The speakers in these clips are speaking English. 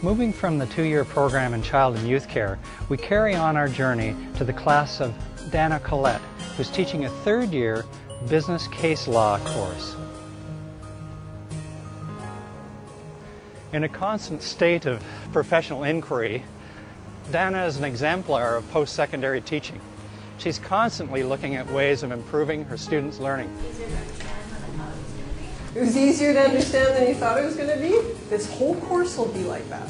Moving from the 2-year program in child and youth care, we carry on our journey to the class of Dana Collette, who's teaching a 3rd-year business case law course. In a constant state of professional inquiry, Dana is an exemplar of post-secondary teaching. She's constantly looking at ways of improving her students' learning. It was easier to understand than you thought it was going to be? This whole course will be like that.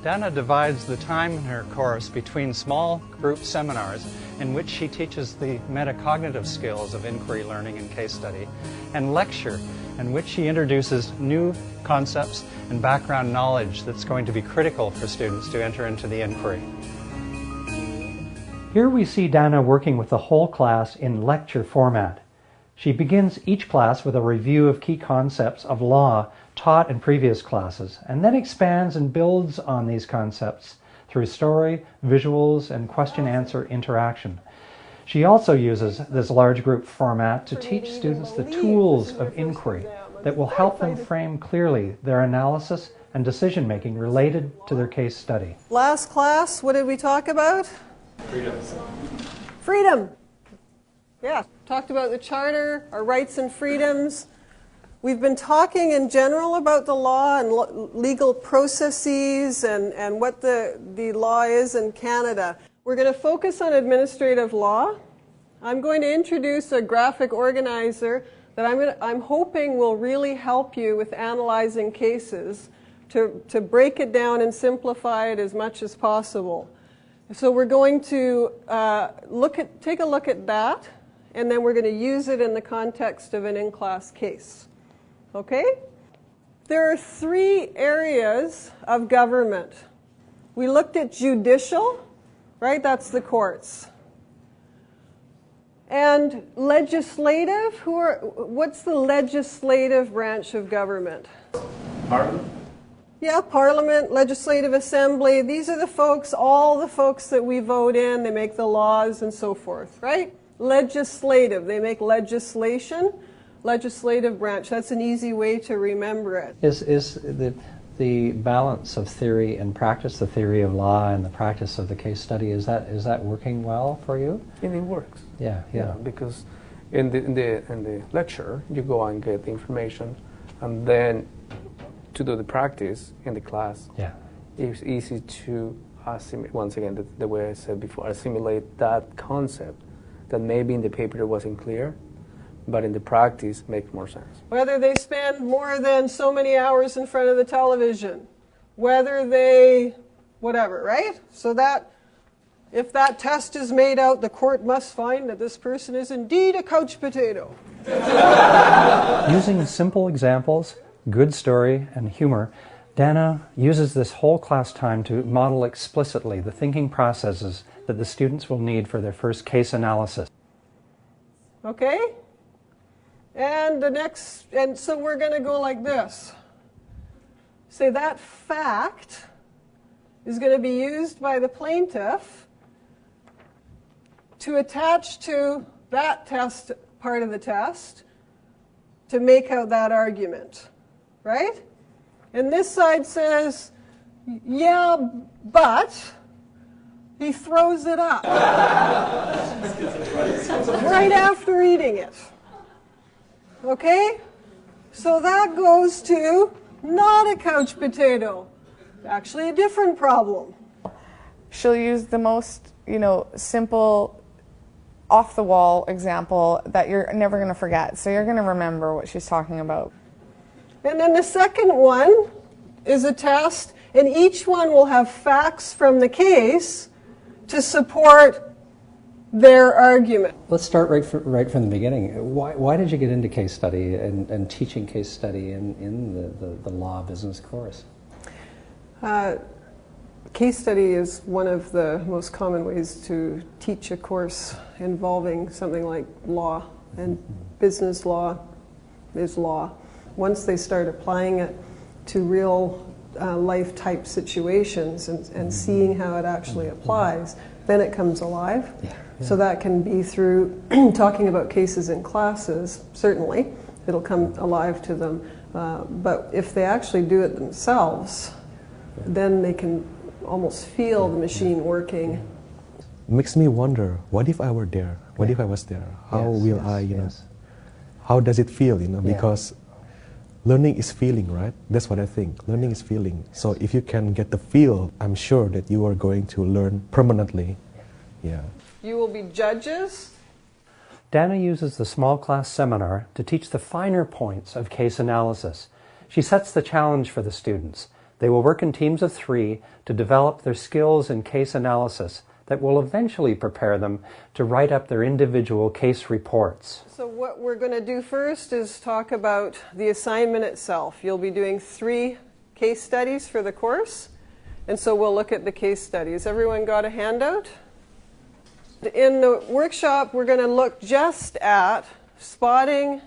Dana divides the time in her course between small group seminars in which she teaches the metacognitive skills of inquiry learning and case study, and lecture in which she introduces new concepts and background knowledge that's going to be critical for students to enter into the inquiry. Here we see Dana working with the whole class in lecture format. She begins each class with a review of key concepts of law taught in previous classes, and then expands and builds on these concepts through story, visuals, and question-answer interaction. She also uses this large group format to teach students the tools of inquiry that will help them frame clearly their analysis and decision-making related to their case study. Last class, what did we talk about? Freedom. Yeah, talked about the Charter, our rights and freedoms. We've been talking in general about the law and legal processes and what the law is in Canada. We're going to focus on administrative law. I'm going to introduce a graphic organizer that I'm hoping will really help you with analyzing cases to break it down and simplify it as much as possible. So we're going to take a look at that, and then we're going to use it in the context of an in-class case. Okay? There are 3 areas of government. We looked at judicial, right? That's the courts. And legislative, what's the legislative branch of government? Parliament? Yeah, Parliament, Legislative Assembly. These are the folks, all the folks that we vote in. They make the laws and so forth, right? Legislative, they make legislation. Legislative branch, that's an easy way to remember it. Is the balance of theory and practice, the theory of law and the practice of the case study, is that working well for you? And it works. Yeah. Because in the lecture, you go and get the information, and then to do the practice in the class, it's easy to assimilate, once again, the way I said before, assimilate that concept that maybe in the paper it wasn't clear, but in the practice makes more sense. Whether they spend more than so many hours in front of the television, whether they, whatever, right? So that, if that test is made out, the court must find that this person is indeed a couch potato. Using simple examples, good story, and humor, Dana uses this whole class time to model explicitly the thinking processes that the students will need for their first case analysis. Okay? And so we're going to go like this. Say that fact is going to be used by the plaintiff to attach to that test, part of the test, to make out that argument, right? And this side says, yeah, but he throws it up right after eating it. Okay? So that goes to not a couch potato. Actually a different problem. She'll use the most, simple, off-the-wall example that you're never going to forget. So you're going to remember what she's talking about. And then the second one is a test, and each one will have facts from the case to support their argument. Let's start right from the beginning. Why did you get into case study and teaching case study in the law business course? Case study is one of the most common ways to teach a course involving something like law, and business law is law. Once they start applying it to real life type situations and seeing how it actually applies, then it comes alive. So that can be through talking about cases in classes, certainly. It'll come alive to them. But if they actually do it themselves, then they can almost feel the machine working. Makes me wonder, what if I were there? What if I was there? How will I, how does it feel, because learning is feeling, right? That's what I think. Learning is feeling. So if you can get the feel, I'm sure that you are going to learn permanently. Yeah. You will be judges. Dana uses the small class seminar to teach the finer points of case analysis. She sets the challenge for the students. They will work in teams of 3 to develop their skills in case analysis that will eventually prepare them to write up their individual case reports. So what we're going to do first is talk about the assignment itself. You'll be doing 3 case studies for the course, and so we'll look at the case studies. Everyone got a handout? In the workshop, we're going to look just at spotting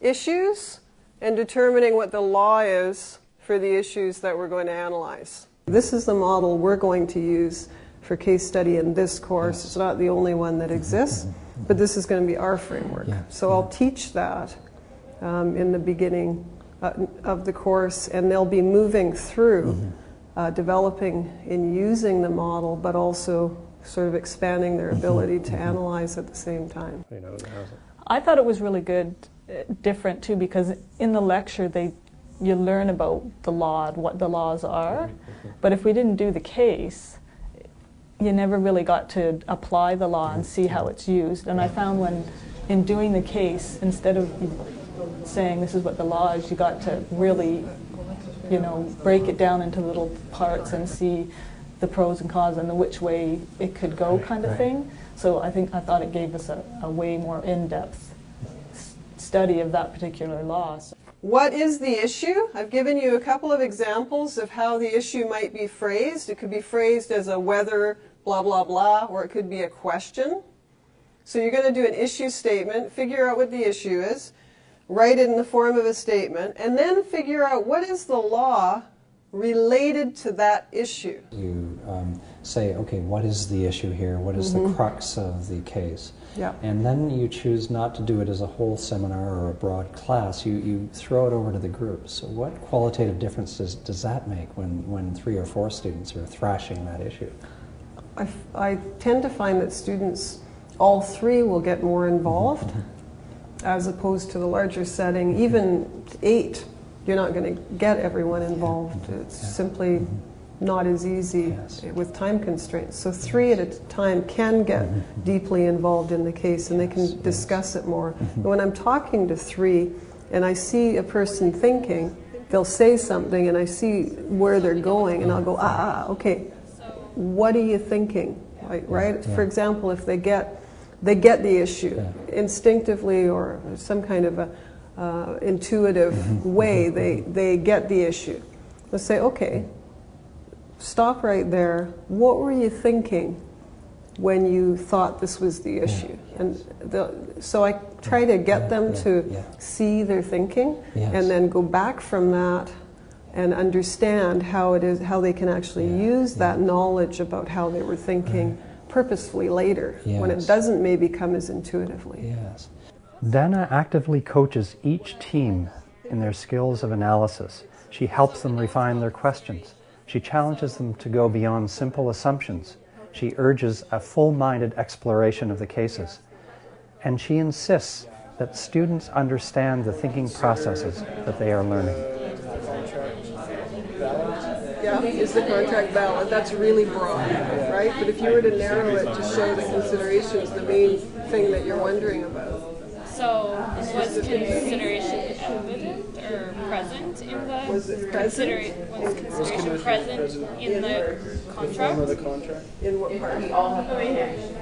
issues and determining what the law is for the issues that we're going to analyze. This is the model we're going to use for case study in this course. It's not the only one that exists, but this is going to be our framework. So I'll teach that in the beginning of the course, and they'll be moving through developing and using the model, but also sort of expanding their ability to analyze at the same time. I thought it was really good, different too, because in the lecture you learn about the law and what the laws are, but if we didn't do the case, you never really got to apply the law and see how it's used. And I found when in doing the case, instead of saying this is what the law is, you got to really, break it down into little parts and see the pros and cons and which way it could go, kind of thing. So I thought it gave us a way more in-depth study of that particular law. What is the issue? I've given you a couple of examples of how the issue might be phrased. It could be phrased as a whether, blah, blah, blah, or it could be a question. So you're going to do an issue statement, figure out what the issue is, write it in the form of a statement, and then figure out what is the law related to that issue. You say, okay, what is the issue here? What is the crux of the case? And then you choose not to do it as a whole seminar or a broad class. You throw it over to the groups. So what qualitative differences does that make when 3 or 4 students are thrashing that issue? I tend to find that students, all 3, will get more involved as opposed to the larger setting. Even 8, you're not going to get everyone involved. It's simply not as easy with time constraints. So 3 at a time can get deeply involved in the case, and they can discuss it more. And when I'm talking to 3 and I see a person thinking, they'll say something and I see where they're going, and I'll go, okay, what are you thinking? Right? For example, if they get the issue instinctively or some kind of a intuitive way, they get the issue. Let's say, okay, stop right there. What were you thinking when you thought this was the issue? And so I try to get them to see their thinking and then go back from that and understand how they can actually use that knowledge about how they were thinking purposefully later when it doesn't maybe come as intuitively. Dana actively coaches each team in their skills of analysis. She helps them refine their questions. She challenges them to go beyond simple assumptions. She urges a full-minded exploration of the cases. And she insists that students understand the thinking processes that they are learning. Is the contract valid? That's really broad, right? But if you were to narrow it to show the considerations, the main thing that you're wondering about. So was consideration evident or present in the was consideration present in the contract? In what part?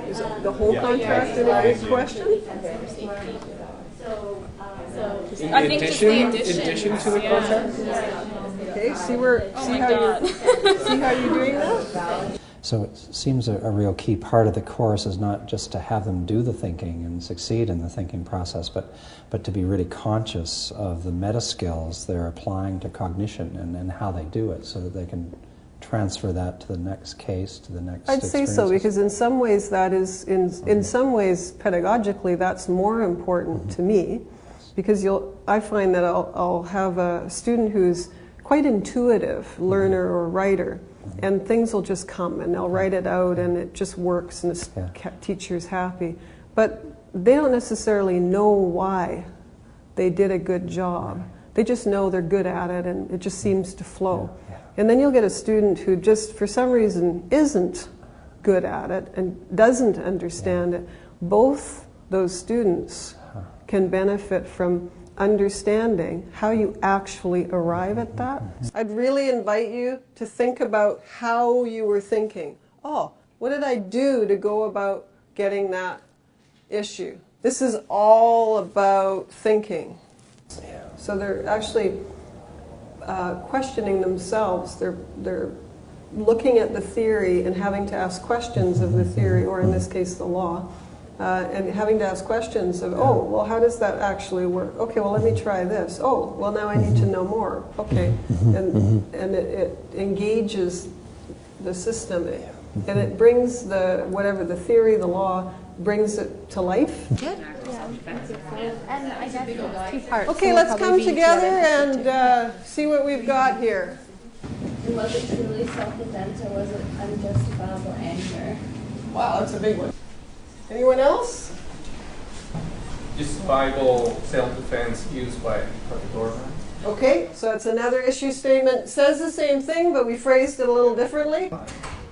Is it the whole contract in a big question? I think just the addition to the contract? Okay, see how you're doing that? So it seems a real key part of the course is not just to have them do the thinking and succeed in the thinking process, but to be really conscious of the meta skills they're applying to cognition and how they do it so that they can transfer that to the next case, to the next I'd say so, because in some ways that is, in some ways pedagogically that's more important to me, because I find that I'll have a student who's quite intuitive learner or writer, and things will just come, and they'll write it out, and it just works, and the teacher's happy. But they don't necessarily know why they did a good job. They just know they're good at it, and it just seems to flow. And then you'll get a student who just, for some reason, isn't good at it and doesn't understand it. Both those students can benefit from understanding how you actually arrive at that. I'd really invite you to think about how you were thinking. Oh, what did I do to go about getting that issue? This is all about thinking. So they're actually questioning themselves. They're looking at the theory and having to ask questions of the theory, or in this case the law, and having to ask questions of, oh, well, how does that actually work? Okay, well, let me try this. Oh, well, now I need to know more. Okay, and it engages the system, and it brings whatever the theory, the law, brings it to life. Good. And I guess it's two parts. Okay, let's come together and see what we've got here. Was it truly self-defense, or was it unjustifiable anger? Wow, that's a big one. Anyone else? Justifiable self-defense used by the government. Okay, so it's another issue statement. Says the same thing, but we phrased it a little differently.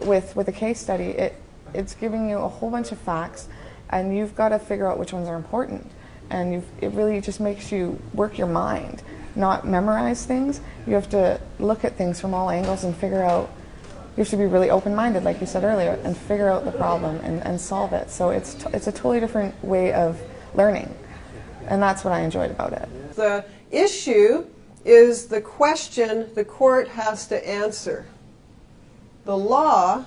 With a case study, it's giving you a whole bunch of facts, and you've got to figure out which ones are important. And it really just makes you work your mind, not memorize things. You have to look at things from all angles and figure out. You have to be really open-minded, like you said earlier, and figure out the problem and solve it. So it's a totally different way of learning, and that's what I enjoyed about it. The issue is the question the court has to answer. The law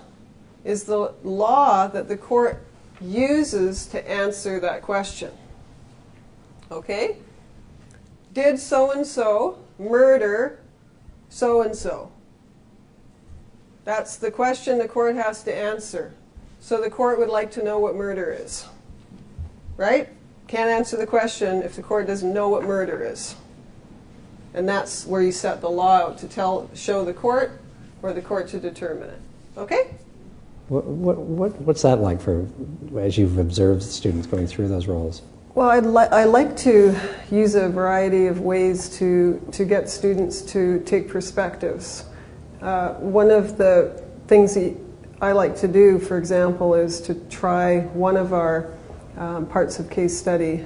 is the law that the court uses to answer that question. Okay? Did so-and-so murder so-and-so? That's the question the court has to answer. So the court would like to know what murder is. Right? Can't answer the question if the court doesn't know what murder is. And that's where you set the law out to show the court, or the court to determine it. Okay? What's that like as you've observed students going through those roles? Well, I like to use a variety of ways to get students to take perspectives. One of the things I like to do, for example, is to try one of our parts of case study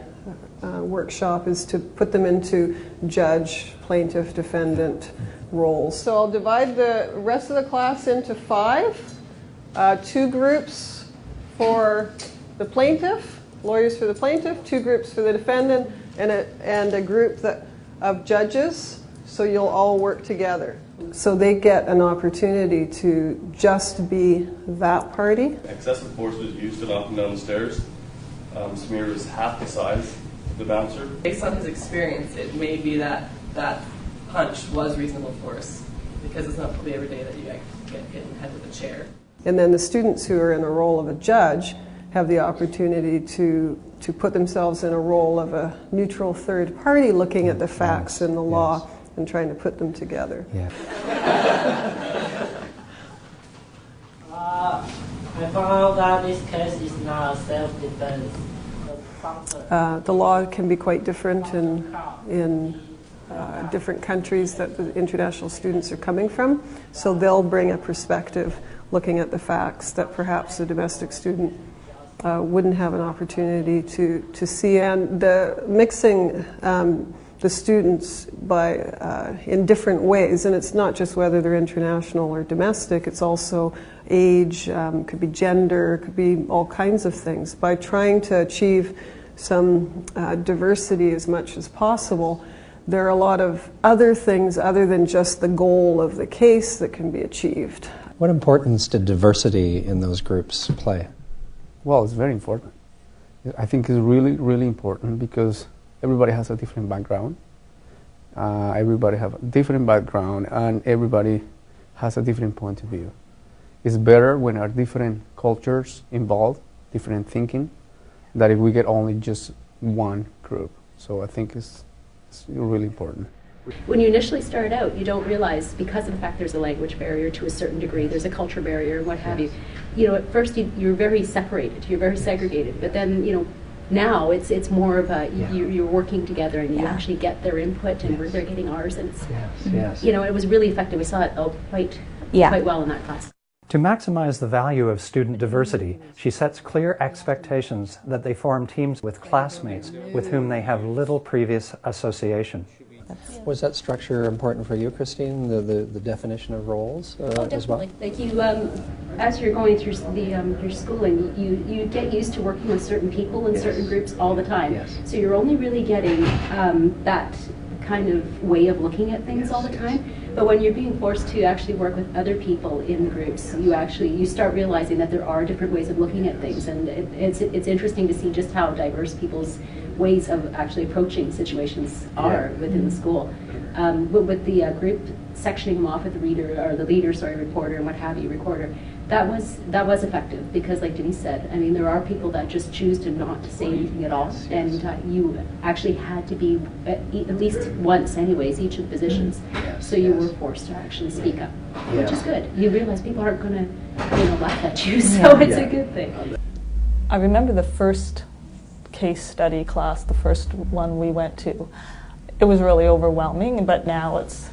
workshop is to put them into judge, plaintiff, defendant roles. So I'll divide the rest of the class into 5. 2 groups for the plaintiff, lawyers for the plaintiff, 2 groups for the defendant, and a group of judges, so you'll all work together. So they get an opportunity to just be that party. Excessive force was used to knock him down the stairs. Samir was half the size of the bouncer. Based on his experience, it may be that that punch was reasonable force, because it's not probably every day that you get hit in the head with a chair. And then the students who are in a role of a judge have the opportunity to put themselves in a role of a neutral third party, looking at the facts and the law and trying to put them together. I found out that this case is not self-defense. The law can be quite different in different countries that the international students are coming from, so they'll bring a perspective looking at the facts that perhaps a domestic student wouldn't have an opportunity to see, and the mixing the students in different ways, and it's not just whether they're international or domestic, it's also age, could be gender, could be all kinds of things. By trying to achieve some diversity as much as possible, there are a lot of other things other than just the goal of the case that can be achieved. What importance did diversity in those groups play? Well, it's very important. I think it's really, really important because everybody has a different background. Everybody have a different background, and everybody has a different point of view. It's better when there are different cultures involved, different thinking, than if we get only just one group. So I think it's really important. When you initially start out, you don't realize, because of the fact there's a language barrier to a certain degree, there's a culture barrier and what have you. You know, at first you're very separated, you're very segregated, but then, you know, now it's more of a, you're working together and you actually get their input and they're getting ours, and it's, you know, it was really effective. We saw it quite well in that class. To maximize the value of student diversity, she sets clear expectations that they form teams with classmates with whom they have little previous association. Was that structure important for you, Christine, the definition of roles as well? Like you, as you're going through your schooling, you get used to working with certain people in certain groups all the time. So you're only really getting that kind of way of looking at things all the time. But when you're being forced to actually work with other people in groups, you start realizing that there are different ways of looking at things, and it's interesting to see just how diverse people's ways of actually approaching situations are within the school. With the group sectioning them off with the reporter, and what have you, recorder, that was effective, because like Denise said, I mean, there are people that just choose to not say anything at all, and you actually had to be at least once anyways, each of the positions, so you were forced to actually speak up, which is good. You realize people aren't going to, you know, laugh at you, so it's a good thing. I remember the first case study class, the first one we went to. It was really overwhelming, but now it's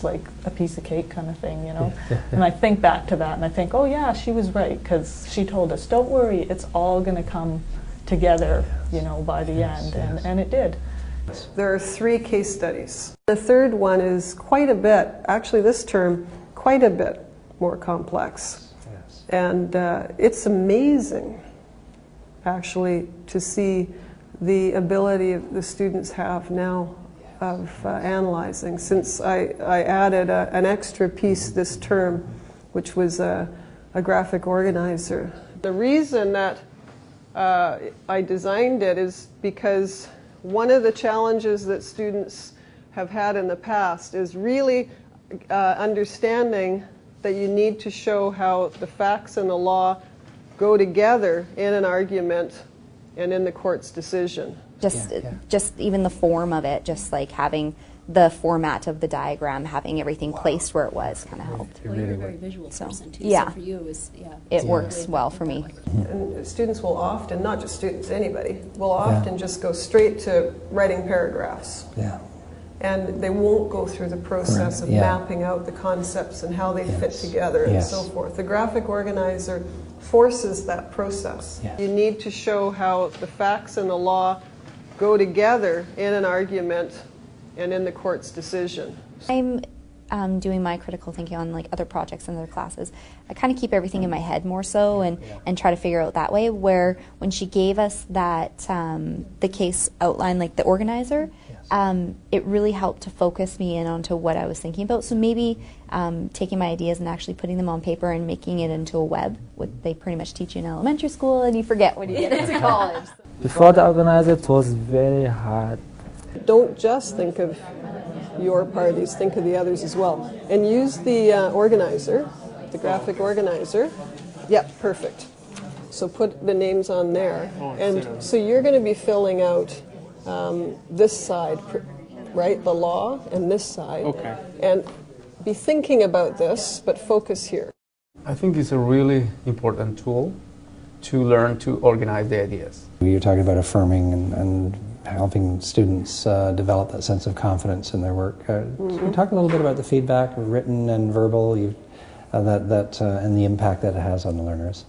like a piece of cake kind of thing, you know. And I think back to that and I think, oh yeah, she was right, because she told us, don't worry, it's all going to come together, you know, by the end, and it did. There are 3 case studies. The third one is quite a bit, actually this term, quite a bit more complex. And it's amazing, actually, to see the ability the students have now of analyzing, since I added an extra piece this term, which was a graphic organizer. The reason that I designed it is because one of the challenges that students have had in the past is really understanding that you need to show how the facts and the law go together in an argument and in the court's decision. Just even the form of it, just like having the format of the diagram, having everything placed where it was, kind of helped. Well, you're a very visual person too, so for you it was, it works well for me. And students will often, not just students, anybody, will often just go straight to writing paragraphs. And they won't go through the process of mapping out the concepts and how they fit together and so forth. The graphic organizer forces that process. You need to show how the facts and the law go together in an argument and in the court's decision. I'm doing my critical thinking on like other projects and other classes. I kind of keep everything in my head more so and try to figure out that way, where when she gave us that the case outline, like the organizer, it really helped to focus me in onto what I was thinking about. So maybe taking my ideas and actually putting them on paper and making it into a web, what they pretty much teach you in elementary school and you forget when you get into college. Before the organizer, it was very hard. Don't just think of your parties, think of the others as well. And use the organizer, the graphic organizer. Yep, perfect. So put the names on there. And so you're going to be filling out this side, right, the law, and this side. Okay. And be thinking about this, but focus here. I think it's a really important tool to learn to organize the ideas. You're talking about affirming and helping students develop that sense of confidence in their work. Can you talk a little bit about the feedback, written and verbal, and the impact that it has on the learners?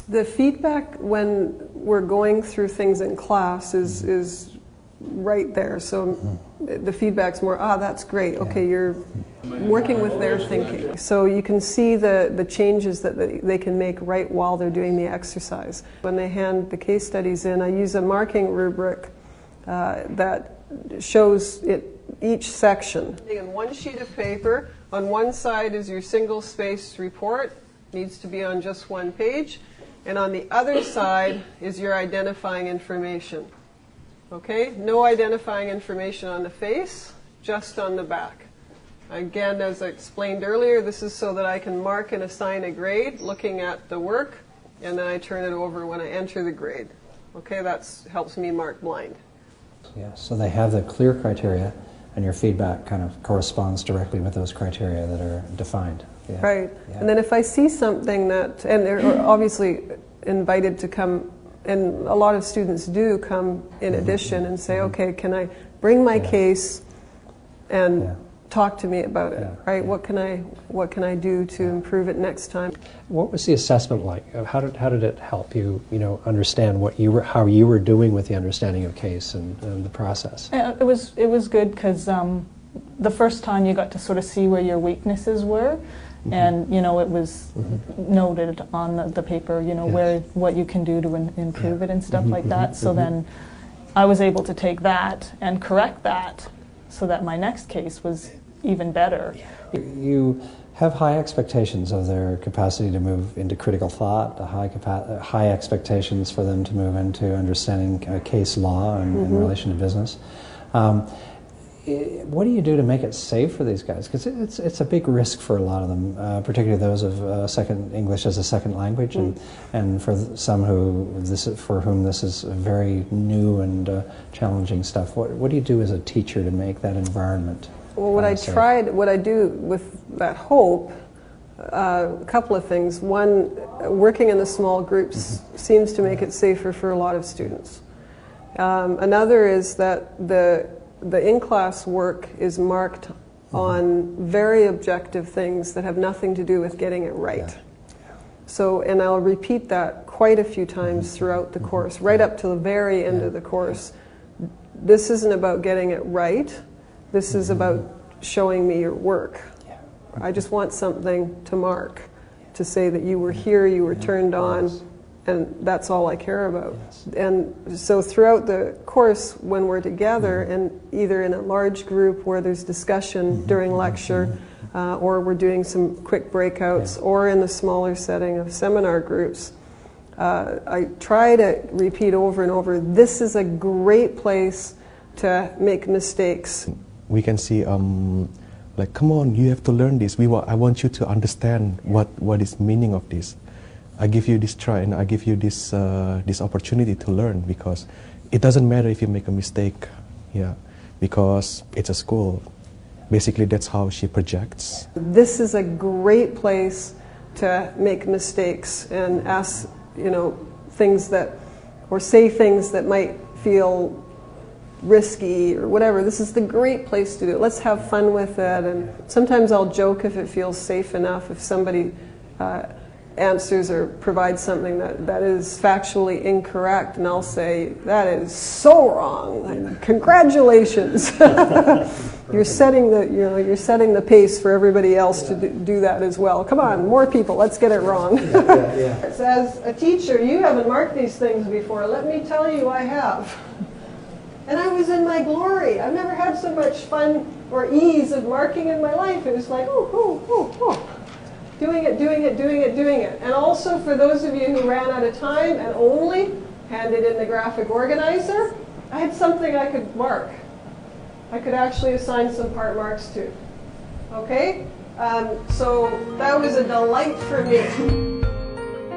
The feedback when we're going through things in class is right there. So the feedback's more, that's great. Okay, you're working with their thinking. So you can see the changes that they can make right while they're doing the exercise. When they hand the case studies in, I use a marking rubric that shows each section. In one sheet of paper, on one side is your single-spaced report, needs to be on just one page, and on the other side is your identifying information. Okay, no identifying information on the face, just on the back. Again, as I explained earlier, this is so that I can mark and assign a grade looking at the work, and then I turn it over when I enter the grade. Okay, that helps me mark blind. Yeah, so they have the clear criteria, and your feedback kind of corresponds directly with those criteria that are defined. Yeah. Right. Yeah. And then if I see something that, and they're obviously invited to come, and a lot of students do come in addition and say, okay, can I bring my case and talk to me about it, right? What can I do to improve it next time? What was the assessment like? How did it help you, understand how you were doing with the understanding of case and the process? It was good because the first time you got to sort of see where your weaknesses were, and it was noted on the paper, what you can do to improve it and stuff like that. So then I was able to take that and correct that, so that my next case was even better. You have high expectations of their capacity to move into critical thought, high expectations for them to move into understanding case law and in relation to business. What do you do to make it safe for these guys? Because it's a big risk for a lot of them, particularly those of English as a second language, and for some for whom this is very new and challenging stuff. What do you do as a teacher to make that environment? Well, what I do with that hope, a couple of things. One, working in the small groups seems to make it safer for a lot of students. Another is that the in-class work is marked on very objective things that have nothing to do with getting it right. So, and I'll repeat that quite a few times throughout the course, right up to the very end of the course. This isn't about getting it right. This is about showing me your work. I just want something to mark, to say that you were here, you were turned on, and that's all I care about. And so throughout the course, when we're together, and either in a large group where there's discussion during lecture, or we're doing some quick breakouts, or in the smaller setting of seminar groups, I try to repeat over and over, this is a great place to make mistakes. We can see, like, come on, you have to learn this. I want you to understand what is meaning of this. I give you this try, and I give you this this opportunity to learn, because it doesn't matter if you make a mistake, because it's a school. Basically, that's how she projects. This is a great place to make mistakes and ask, things that, or say things that might feel risky or whatever. This is the great place to do it. Let's have fun with it. And sometimes I'll joke if it feels safe enough, if somebody answers or provides something that is factually incorrect, and I'll say, that is so wrong. Like, congratulations. You're setting the pace for everybody else to do that as well. Come on, more people, let's get it wrong. As a teacher, you haven't marked these things before. Let me tell you, I have. And I was in my glory. I've never had so much fun or ease of marking in my life. It was like, doing it. And also for those of you who ran out of time and only handed in the graphic organizer, I had something I could mark. I could actually assign some part marks to. Okay? So that was a delight for me.